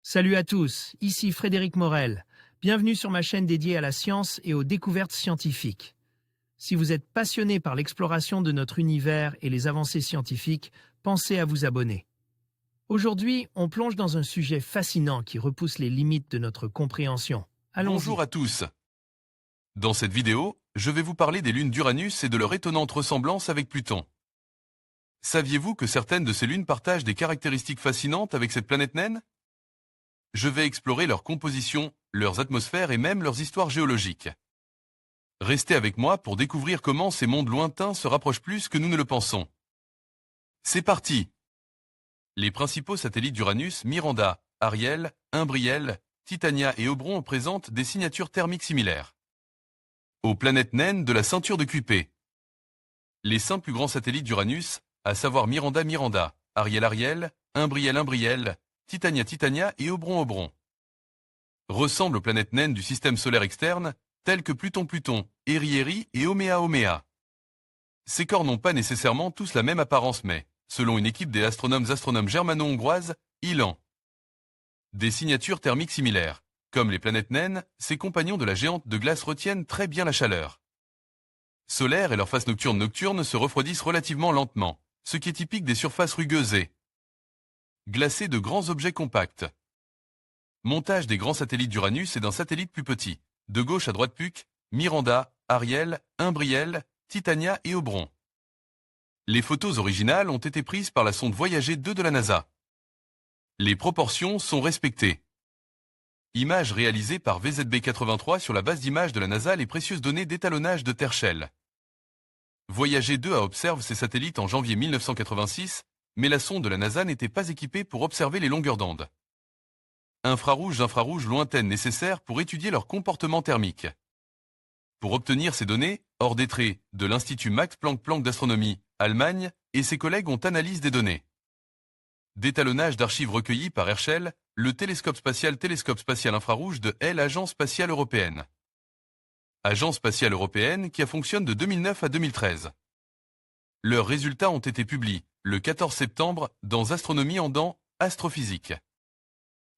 Salut à tous, ici Frédéric Morel. Bienvenue sur ma chaîne dédiée à la science et aux découvertes scientifiques. Si vous êtes passionné par l'exploration de notre univers et les avancées scientifiques, pensez à vous abonner. Aujourd'hui, on plonge dans un sujet fascinant qui repousse les limites de notre compréhension. Bonjour Allons-y. à tous. Dans cette vidéo, je vais vous parler des lunes d'Uranus et de leur étonnante ressemblance avec Pluton. Saviez-vous que certaines de ces lunes partagent des caractéristiques fascinantes avec cette planète naine? Je vais explorer leur composition, leurs atmosphères et même leurs histoires géologiques. Restez avec moi pour découvrir comment ces mondes lointains se rapprochent plus que nous ne le pensons. C'est parti! Les principaux satellites d'Uranus, Miranda, Ariel, Imbriel, Titania et Oberon présentent des signatures thermiques similaires aux planètes naines de la ceinture de Kuiper. Les 5 plus grands satellites d'Uranus, à savoir Miranda, Ariel, Imbriel, Titania et Oberon, ressemblent aux planètes naines du système solaire externe, telles que Pluton, Eri et Oméa. Ces corps n'ont pas nécessairement tous la même apparence mais, selon une équipe des astronomes germano-hongroises, ILAN, des signatures thermiques similaires. Comme les planètes naines, ces compagnons de la géante de glace retiennent très bien la chaleur solaire et leurs faces nocturnes se refroidissent relativement lentement, ce qui est typique des surfaces rugueuses et glacées de grands objets compacts. Montage des grands satellites d'Uranus et d'un satellite plus petit. De gauche à droite Puck, Miranda, Ariel, Imbriel, Titania et Oberon. Les photos originales ont été prises par la sonde Voyager 2 de la NASA. Les proportions sont respectées. Images réalisées par VZB83 sur la base d'images de la NASA, les précieuses données d'étalonnage de Terschel. Voyager 2 a observé ces satellites en janvier 1986, mais la sonde de la NASA n'était pas équipée pour observer les longueurs d'onde infrarouges lointaines nécessaires pour étudier leur comportement thermique. Pour obtenir ces données, hors des traits de l'Institut Max Planck d'astronomie, Allemagne, et ses collègues ont analysé des données d'étalonnage d'archives recueillies par Herschel, le télescope spatial infrarouge de l'Agence spatiale européenne. Agence spatiale européenne qui a fonctionné de 2009 à 2013. Leurs résultats ont été publiés le 14 septembre dans Astronomie dans Astrophysique.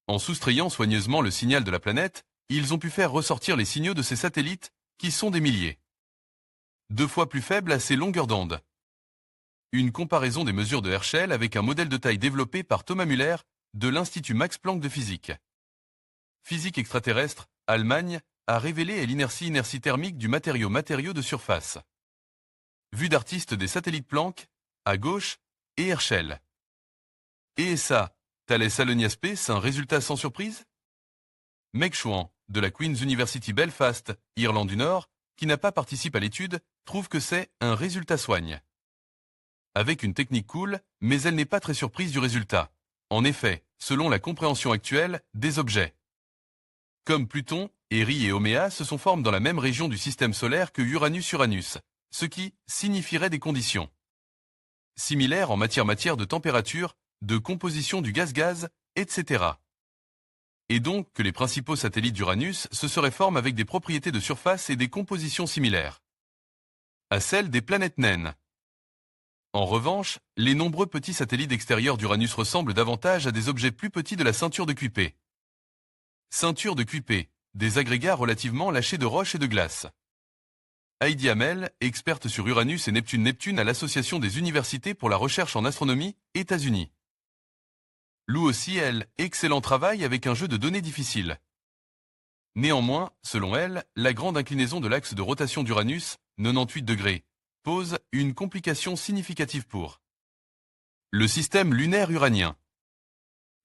En soustrayant soigneusement le signal de la planète, ils ont pu faire ressortir les signaux de ces satellites, qui sont des milliers 2 fois plus faibles à ces longueurs d'onde. Une comparaison des mesures de Herschel avec un modèle de taille développé par Thomas Müller de l'Institut Max Planck de physique. Physique extraterrestre, Allemagne, a révélé l'inertie thermique du matériau de surface. Vue d'artiste des satellites Planck, à gauche, et Herschel. Et ça, Thales Alenia Space, un résultat sans surprise? Meg Chouan, de la Queen's University Belfast, Irlande du Nord, qui n'a pas participé à l'étude, trouve que c'est un résultat soigne. Avec une technique cool, mais elle n'est pas très surprise du résultat. En effet, selon la compréhension actuelle, des objets comme Pluton, Eri et Oméa se forment dans la même région du système solaire que Uranus, ce qui signifierait des conditions similaires en matière de température, de composition du gaz, etc. Et donc que les principaux satellites d'Uranus se seraient formés avec des propriétés de surface et des compositions similaires à celles des planètes naines. En revanche, les nombreux petits satellites extérieurs d'Uranus ressemblent davantage à des objets plus petits de la ceinture de Kuiper. Ceinture de Kuiper, des agrégats relativement lâchés de roches et de glace. Heidi Hamel, experte sur Uranus et Neptune à l'Association des universités pour la recherche en astronomie, États-Unis. Loue aussi, elle, excellent travail avec un jeu de données difficile. Néanmoins, selon elle, la grande inclinaison de l'axe de rotation d'Uranus, 98 degrés, pose une complication significative pour le système lunaire uranien.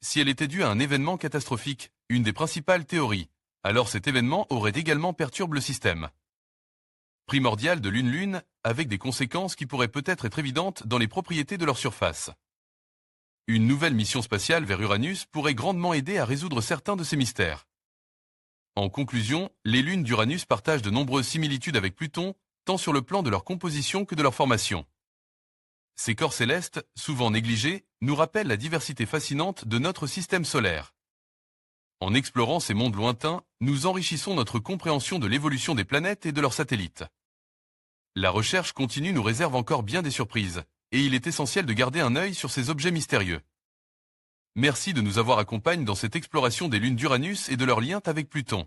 Si elle était due à un événement catastrophique, une des principales théories, alors cet événement aurait également perturbé le système primordial de Lune-Lune, avec des conséquences qui pourraient peut-être être évidentes dans les propriétés de leur surface. Une nouvelle mission spatiale vers Uranus pourrait grandement aider à résoudre certains de ces mystères. En conclusion, les lunes d'Uranus partagent de nombreuses similitudes avec Pluton, tant sur le plan de leur composition que de leur formation. Ces corps célestes, souvent négligés, nous rappellent la diversité fascinante de notre système solaire. En explorant ces mondes lointains, nous enrichissons notre compréhension de l'évolution des planètes et de leurs satellites. La recherche continue nous réserve encore bien des surprises, et il est essentiel de garder un œil sur ces objets mystérieux. Merci de nous avoir accompagnés dans cette exploration des lunes d'Uranus et de leurs liens avec Pluton.